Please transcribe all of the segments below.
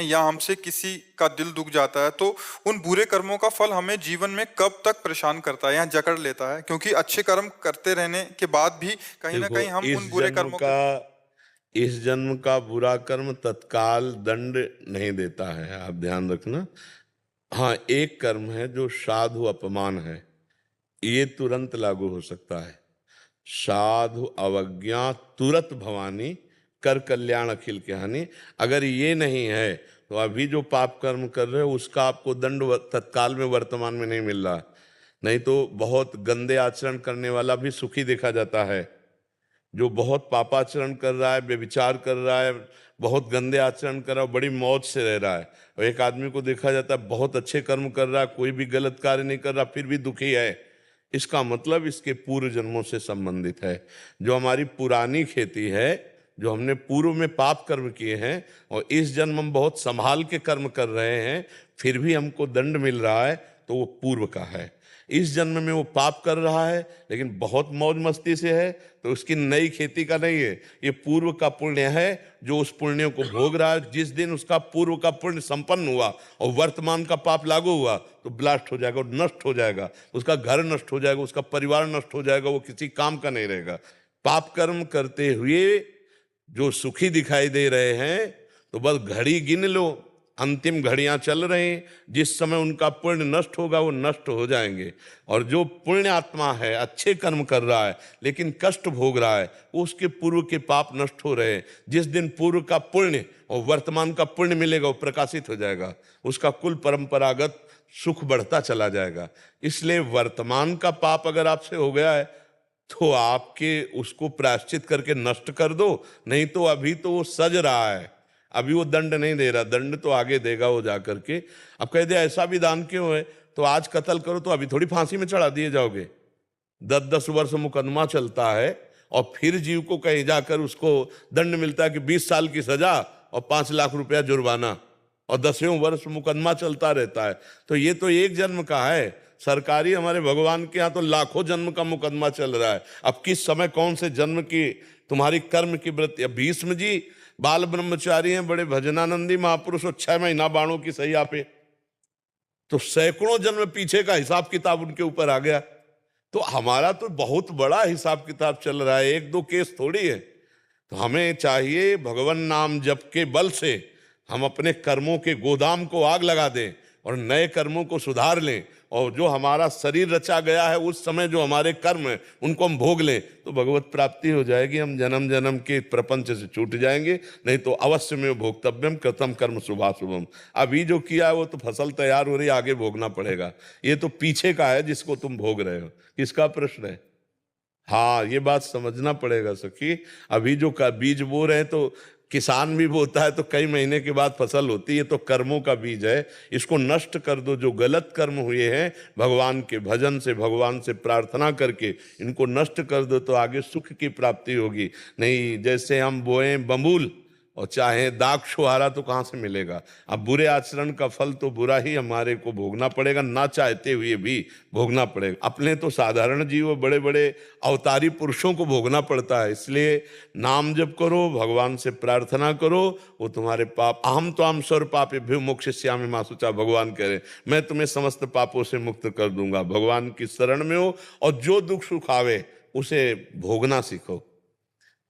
या हमसे किसी का दिल दुख जाता है तो उन बुरे कर्मों का फल हमें जीवन में कब तक परेशान करता है या जकड़ लेता है, क्योंकि अच्छे कर्म करते रहने के बाद भी कहीं ना देखो, कहीं हम इस उन बुरे जन्म कर्मों के। का इस जन्म का बुरा कर्म तत्काल दंड नहीं देता है, आप ध्यान रखना। हाँ, एक कर्म है जो साधु अपमान है, ये तुरंत लागू हो सकता है। साधु अवज्ञा तुरत भवानी, कर कल्याण अखिल के हानि। अगर ये नहीं है तो अभी जो पाप कर्म कर रहे हो उसका आपको दंड तत्काल में वर्तमान में नहीं मिल रहा। नहीं तो बहुत गंदे आचरण करने वाला भी सुखी देखा जाता है। जो बहुत पापाचरण कर रहा है, व्यभिचार कर रहा है, बहुत गंदे आचरण कर रहा है, बड़ी मौज से रह रहा है। और एक आदमी को देखा जाता है बहुत अच्छे कर्म कर रहा है, कोई भी गलत कार्य नहीं कर रहा, फिर भी दुखी है। इसका मतलब इसके पूर्व जन्मों से संबंधित है। जो हमारी पुरानी खेती है, जो हमने पूर्व में पाप कर्म किए हैं और इस जन्म हम बहुत संभाल के कर्म कर रहे हैं, फिर भी हमको दंड मिल रहा है, तो वो पूर्व का है। इस जन्म में वो पाप कर रहा है लेकिन बहुत मौज मस्ती से है, तो उसकी नई खेती का नहीं है, ये पूर्व का पुण्य है जो उस पुण्य को भोग रहा है। जिस दिन उसका पूर्व का पुण्य संपन्न हुआ और वर्तमान का पाप लागू हुआ तो ब्लास्ट हो जाएगा और नष्ट हो जाएगा, उसका घर नष्ट हो जाएगा, उसका परिवार नष्ट हो जाएगा, वो किसी काम का नहीं रहेगा। पाप कर्म करते हुए जो सुखी दिखाई दे रहे हैं, तो बस घड़ी गिन लो, अंतिम घड़ियां चल रही हैं, जिस समय उनका पुण्य नष्ट होगा वो नष्ट हो जाएंगे। और जो पुण्य आत्मा है, अच्छे कर्म कर रहा है लेकिन कष्ट भोग रहा है, वो उसके पूर्व के पाप नष्ट हो रहे हैं। जिस दिन पूर्व का पुण्य और वर्तमान का पुण्य मिलेगा वो प्रकाशित हो जाएगा, उसका कुल परंपरागत सुख बढ़ता चला जाएगा। इसलिए वर्तमान का पाप अगर आपसे हो गया है तो आपके उसको प्रायश्चित करके नष्ट कर दो, नहीं तो अभी तो वो सज रहा है, अभी वो दंड नहीं दे रहा, दंड तो आगे देगा वो जा करके। अब कह दे ऐसा विधान क्यों है, तो आज कत्ल करो तो अभी थोड़ी फांसी में चढ़ा दिए जाओगे। 10-10 वर्ष मुकदमा चलता है और फिर जीव को कहीं जाकर उसको दंड मिलता है कि 20 साल की सजा और 5 लाख रुपया जुर्माना, और 10वें वर्ष मुकदमा चलता रहता है। तो ये तो एक जन्म का है, सरकारी हमारे भगवान के यहाँ तो लाखों जन्म का मुकदमा चल रहा है। अब किस समय कौन से जन्म की तुम्हारी कर्म की वृत्ति। अब भीष्म जी बाल ब्रह्मचारी हैं, बड़े भजनानंदी महापुरुष, और 6 महीना बाणों की सैया पे, तो सैकड़ों जन्म पीछे का हिसाब किताब उनके ऊपर आ गया। तो हमारा तो बहुत बड़ा हिसाब किताब चल रहा है, एक दो केस थोड़ी है। तो हमें चाहिए भगवान नाम जप के बल से हम अपने कर्मों के गोदाम को आग लगा दें और नए कर्मों को सुधार लें, और जो हमारा शरीर रचा गया है उस समय जो हमारे कर्म है उनको हम भोग लें, तो भगवत प्राप्ति हो जाएगी। हम जन्म जन्म के प्रपंच से छूट जाएंगे। नहीं तो अवश्य में भोक्तव्यम कृतम कर्म शुभाशुभम। अभी जो किया है वो तो फसल तैयार हो रही है, आगे भोगना पड़ेगा। ये तो पीछे का है जिसको तुम भोग रहे हो। किसका प्रश्न है? हाँ, ये बात समझना पड़ेगा सखी। अभी जो का बीज बो रहे हैं तो किसान भी बोता है तो कई महीने के बाद फसल होती है, तो कर्मों का बीज है, इसको नष्ट कर दो। जो गलत कर्म हुए हैं भगवान के भजन से, भगवान से प्रार्थना करके इनको नष्ट कर दो, तो आगे सुख की प्राप्ति होगी। नहीं, जैसे हम बोए बबूल और चाहे दाग छुहारा तो कहाँ से मिलेगा। अब बुरे आचरण का फल तो बुरा ही हमारे को भोगना पड़ेगा, ना चाहते हुए भी भोगना पड़ेगा। अपने तो साधारण जीव, बड़े बड़े अवतारी पुरुषों को भोगना पड़ता है। इसलिए नाम जप करो, भगवान से प्रार्थना करो, वो तुम्हारे पाप, अहम तो हम सर्व पापे भ्यो मोक्षयिष्यामि मा शुचा, भगवान कह रहे मैं तुम्हें समस्त पापों से मुक्त कर दूंगा। भगवान की शरण में हो और जो दुख सुख आवे उसे भोगना सीखो।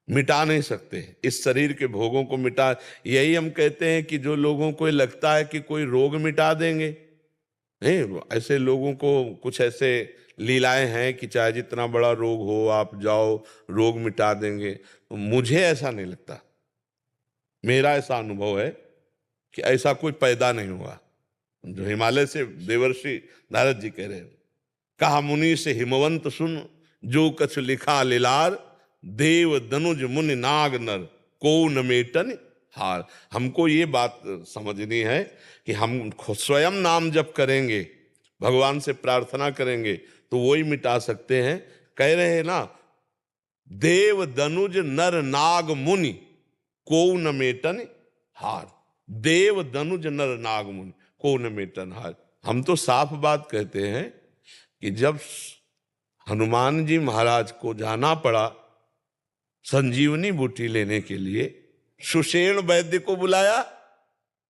मिटा नहीं सकते इस शरीर के भोगों को, मिटा। यही हम कहते हैं कि जो लोगों को लगता है कि कोई रोग मिटा देंगे, नहीं, ऐसे लोगों को कुछ ऐसे लीलाएं हैं कि चाहे जितना बड़ा रोग हो आप जाओ रोग मिटा देंगे, तो मुझे ऐसा नहीं लगता। मेरा ऐसा अनुभव है कि ऐसा कोई पैदा नहीं हुआ। जो हिमालय से देवर्षि नारद जी कह रहे हैं, कहा मुनि से हिमवंत सुन, जो कछ लिखा लीलार, देव दनुज मुनि नाग नर, को न मेटन हार। हमको ये बात समझनी है कि हम स्वयं नाम जप करेंगे, भगवान से प्रार्थना करेंगे तो वही मिटा सकते हैं। कह रहे हैं ना, देव दनुज नर नाग मुनि, को न मेटन हार। देव दनुज नर नाग मुनि, को न मेटन हार। हम तो साफ बात कहते हैं कि जब हनुमान जी महाराज को जाना पड़ा संजीवनी बूटी लेने के लिए, सुषेण वैद्य को बुलाया,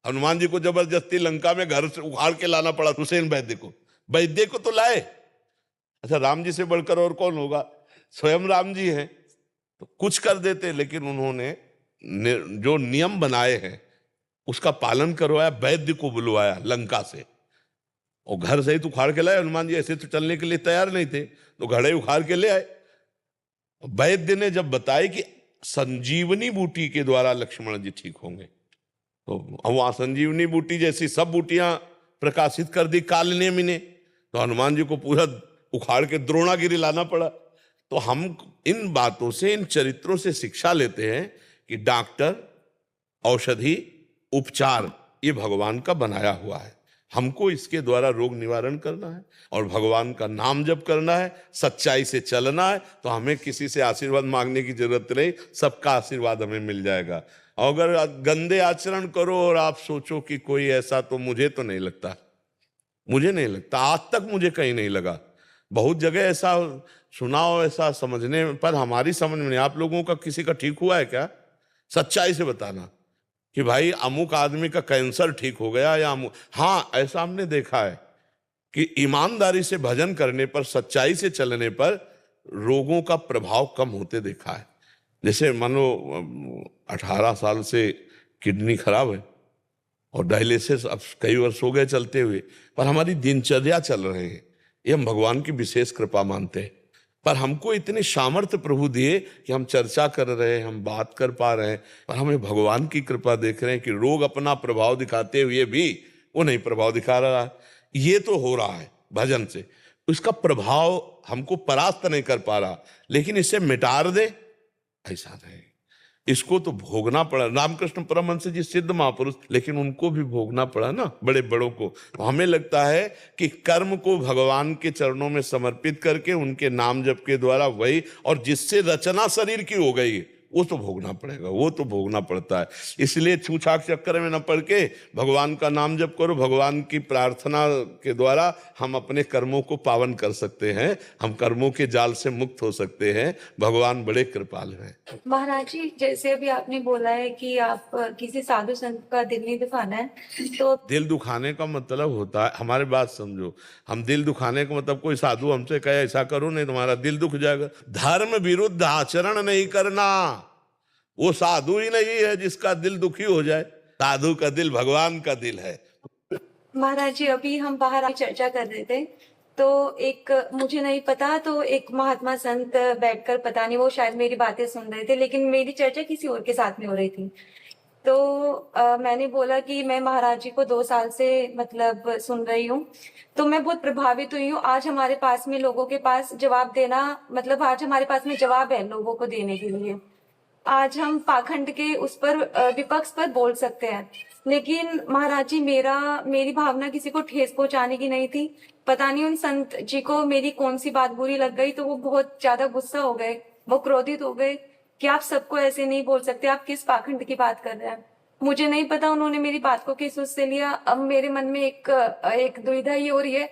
हनुमान जी को जबरदस्ती लंका में घर से उखाड़ के लाना पड़ा हुसैन वैद्य को। वैद्य को तो लाए। अच्छा, राम जी से बढ़कर और कौन होगा? स्वयं राम जी हैं, तो कुछ कर देते, लेकिन उन्होंने जो नियम बनाए हैं उसका पालन करवाया, वैद्य को बुलवाया लंका से, और घर से ही तो उखाड़ के लाए। हनुमान जी ऐसे तो चलने के लिए तैयार नहीं थे, तो घड़े उखाड़ के ले आए। वैद्य ने जब बताया कि संजीवनी बूटी के द्वारा लक्ष्मण जी ठीक होंगे, तो वहां संजीवनी बूटी जैसी सब बूटियां प्रकाशित कर दी काल नेमि ने, तो हनुमान जी को पूरा उखाड़ के द्रोणागिरी लाना पड़ा। तो हम इन बातों से, इन चरित्रों से शिक्षा लेते हैं कि डॉक्टर, औषधि, उपचार ये भगवान का बनाया हुआ है। हमको इसके द्वारा रोग निवारण करना है और भगवान का नाम जप करना है, सच्चाई से चलना है, तो हमें किसी से आशीर्वाद मांगने की जरूरत नहीं, सबका आशीर्वाद हमें मिल जाएगा। अगर गंदे आचरण करो और आप सोचो कि कोई ऐसा, तो मुझे तो नहीं लगता, मुझे नहीं लगता, आज तक मुझे कहीं नहीं लगा। बहुत जगह ऐसा सुना हो, ऐसा समझने पर हमारी समझ में नहीं। आप लोगों का किसी का ठीक हुआ है क्या? सच्चाई से बताना कि भाई अमुक आदमी का कैंसर ठीक हो गया या अमुक। हाँ, ऐसा हमने देखा है कि ईमानदारी से भजन करने पर, सच्चाई से चलने पर रोगों का प्रभाव कम होते देखा है। जैसे मानो 18 साल से किडनी खराब है और डायलिसिस अब कई वर्ष हो गए चलते हुए, पर हमारी दिनचर्या चल रहे हैं, ये हम भगवान की विशेष कृपा मानते हैं। पर हमको इतने सामर्थ्य प्रभु दिए कि हम चर्चा कर रहे हैं, हम बात कर पा रहे हैं, पर हमें भगवान की कृपा देख रहे हैं कि रोग अपना प्रभाव दिखाते हुए भी वो नहीं प्रभाव दिखा रहा है। ये तो हो रहा है भजन से, उसका प्रभाव हमको परास्त नहीं कर पा रहा, लेकिन इसे मिटा दे ऐसा नहीं, इसको तो भोगना पड़ा। रामकृष्ण परमहंस जी सिद्ध महापुरुष, लेकिन उनको भी भोगना पड़ा ना, बड़े बड़ों को। तो हमें लगता है कि कर्म को भगवान के चरणों में समर्पित करके उनके नाम जप के द्वारा वही, और जिससे रचना शरीर की हो गई वो तो भोगना पड़ेगा, वो तो भोगना पड़ता है। इसलिए छूछाक चक्कर में न पड़ के भगवान का नाम जप करो। भगवान की प्रार्थना के द्वारा हम अपने कर्मों को पावन कर सकते हैं, हम कर्मों के जाल से मुक्त हो सकते हैं। भगवान बड़े कृपालु हैं। महाराज जी, जैसे अभी आपने बोला है कि आप किसी साधु संत का दिल नहीं दुखाना है, तो दिल दुखाने का मतलब होता है, हमारी बात समझो, हम दिल दुखाने का मतलब कोई साधु हमसे कहे ऐसा करो नहीं तुम्हारा दिल दुख जाएगा, धर्म विरुद्ध आचरण नहीं करना, वो साधु ही नहीं है जिसका दिल दुखी हो जाए। साधु का दिल भगवान का दिल है। महाराज जी, अभी हम बाहर चर्चा कर रहे थे, तो एक मुझे नहीं पता, तो एक महात्मा संत बैठकर, पता नहीं वो शायद मेरी बातें सुन रहे थे, लेकिन मेरी चर्चा किसी और के साथ में हो रही थी। तो मैंने बोला कि मैं महाराज जी को 2 साल से मतलब सुन रही हूँ, तो मैं बहुत प्रभावित हुई हूँ। आज हमारे पास में लोगों के पास जवाब देना, मतलब आज हमारे पास में जवाब है लोगों को देने के लिए। आज हम पाखंड के उस पर विपक्ष पर बोल सकते हैं, लेकिन महाराज जी मेरी भावना किसी को ठेस पहुंचाने की नहीं थी। पता नहीं उन संत जी को मेरी कौन सी बात बुरी लग गई, तो वो बहुत ज्यादा गुस्सा हो गए, वो क्रोधित हो गए कि आप सबको ऐसे नहीं बोल सकते, आप किस पाखंड की बात कर रहे हैं। मुझे नहीं पता उन्होंने मेरी बात को किस उससे लिया। अब मेरे मन में एक दुविधा ये हो रही है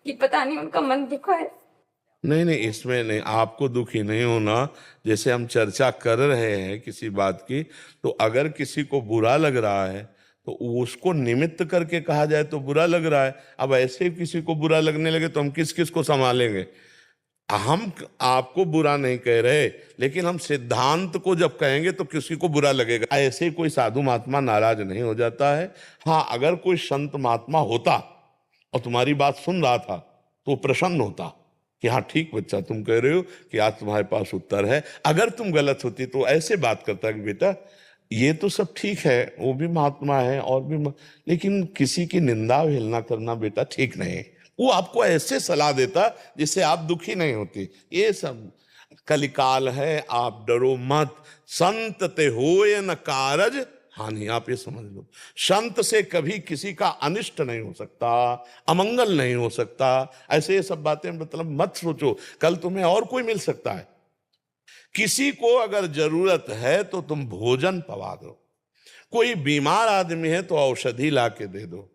कि पता नहीं उनका मन दुखा है। नहीं नहीं, इसमें नहीं, आपको दुखी नहीं होना। जैसे हम चर्चा कर रहे हैं किसी बात की, तो अगर किसी को बुरा लग रहा है तो उसको निमित्त करके कहा जाए तो बुरा लग रहा है। अब ऐसे किसी को बुरा लगने लगे तो हम किस किस को संभालेंगे? हम आपको बुरा नहीं कह रहे, लेकिन हम सिद्धांत को जब कहेंगे तो किसी को बुरा लगेगा। ऐसे कोई साधु महात्मा नाराज नहीं हो जाता है। हाँ, अगर कोई संत महात्मा होता और तुम्हारी बात सुन रहा था तो प्रसन्न होता कि हाँ ठीक बच्चा, तुम कह रहे हो कि आज तुम्हारे पास उत्तर है। अगर तुम गलत होती तो ऐसे बात करता कि बेटा ये तो सब ठीक है, वो भी महात्मा है और भी लेकिन किसी की निंदा हेलना करना बेटा ठीक नहीं है। वो आपको ऐसे सलाह देता जिससे आप दुखी नहीं होती। ये सब कलिकाल है, आप डरो मत। संत ते होए न कारज हानि, आप ये समझ लो, संत से कभी किसी का अनिष्ट नहीं हो सकता, अमंगल नहीं हो सकता। ऐसे ये सब बातें मतलब मत सोचो, कल तुम्हें और कोई मिल सकता है। किसी को अगर जरूरत है तो तुम भोजन पवा दो, कोई बीमार आदमी है तो औषधि ला के दे दो,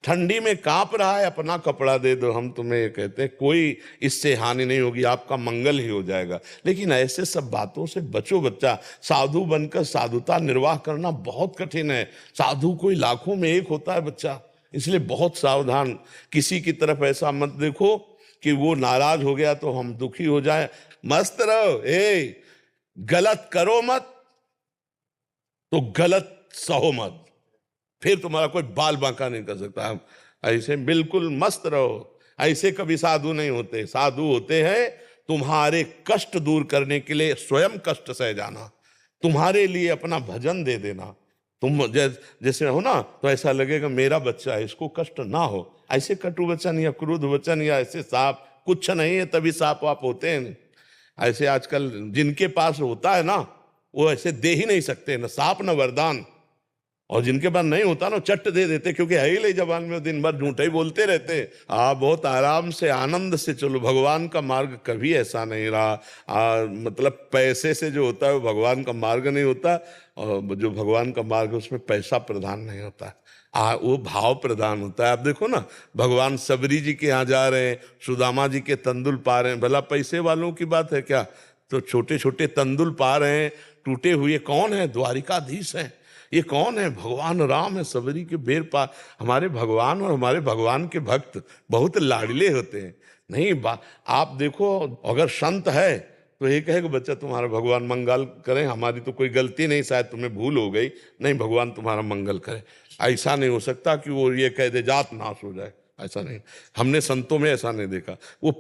ठंडी में कांप रहा है, अपना कपड़ा दे दो, हम तुम्हें ये कहते हैं कोई इससे हानि नहीं होगी, आपका मंगल ही हो जाएगा। लेकिन ऐसे सब बातों से बचो बच्चा। साधु बनकर साधुता निर्वाह करना बहुत कठिन है। साधु कोई लाखों में एक होता है बच्चा, इसलिए बहुत सावधान। किसी की तरफ ऐसा मत देखो कि वो नाराज हो गया तो हम दुखी हो जाए। मस्त रहो, गलत करो मत तो गलत सहो मत, फिर तुम्हारा कोई बाल बांका नहीं कर सकता। ऐसे बिल्कुल मस्त रहो। ऐसे कभी साधु नहीं होते। साधु होते हैं तुम्हारे कष्ट दूर करने के लिए स्वयं कष्ट सह जाना, तुम्हारे लिए अपना भजन दे देना। तुम जैसे हो ना, तो ऐसा लगेगा मेरा बच्चा है, इसको कष्ट ना हो। ऐसे कटु वचन या क्रोध वचन या ऐसे साप कुछ नहीं है, तभी साप वाप होते हैं। ऐसे आजकल जिनके पास होता है ना, वो ऐसे दे ही नहीं सकते, न साप न वरदान। और जिनके पास नहीं होता ना, चट दे देते, क्योंकि है ही ले जबान में, दिन भर झूठे ही बोलते रहते। बहुत आराम से आनंद से चलो। भगवान का मार्ग कभी ऐसा नहीं रहा। मतलब पैसे से जो होता है वो भगवान का मार्ग नहीं होता, और जो भगवान का मार्ग है उसमें पैसा प्रधान नहीं होता, वो भाव प्रधान होता है। आप देखो ना, भगवान सबरी जी के यहाँ जा रहे हैं, सुदामा जी के तंदुल पा रहे हैं, भला पैसे वालों की बात है क्या? तो छोटे छोटे तंदुल पा रहे हैं, टूटे हुए। कौन है? द्वारिकाधीश है। ये कौन है? भगवान राम है, सबरी के बेर पा। हमारे भगवान और हमारे भगवान के भक्त बहुत लाडले होते हैं। नहीं आप देखो, अगर संत है तो ये कहेगा बच्चा तुम्हारा भगवान मंगल करें, हमारी तो कोई गलती नहीं, शायद तुम्हें भूल हो गई, नहीं भगवान तुम्हारा मंगल करे। ऐसा नहीं हो सकता कि वो ये कह दे जात नाश हो जाए, ऐसा नहीं। हमने संतों में ऐसा नहीं देखा। वो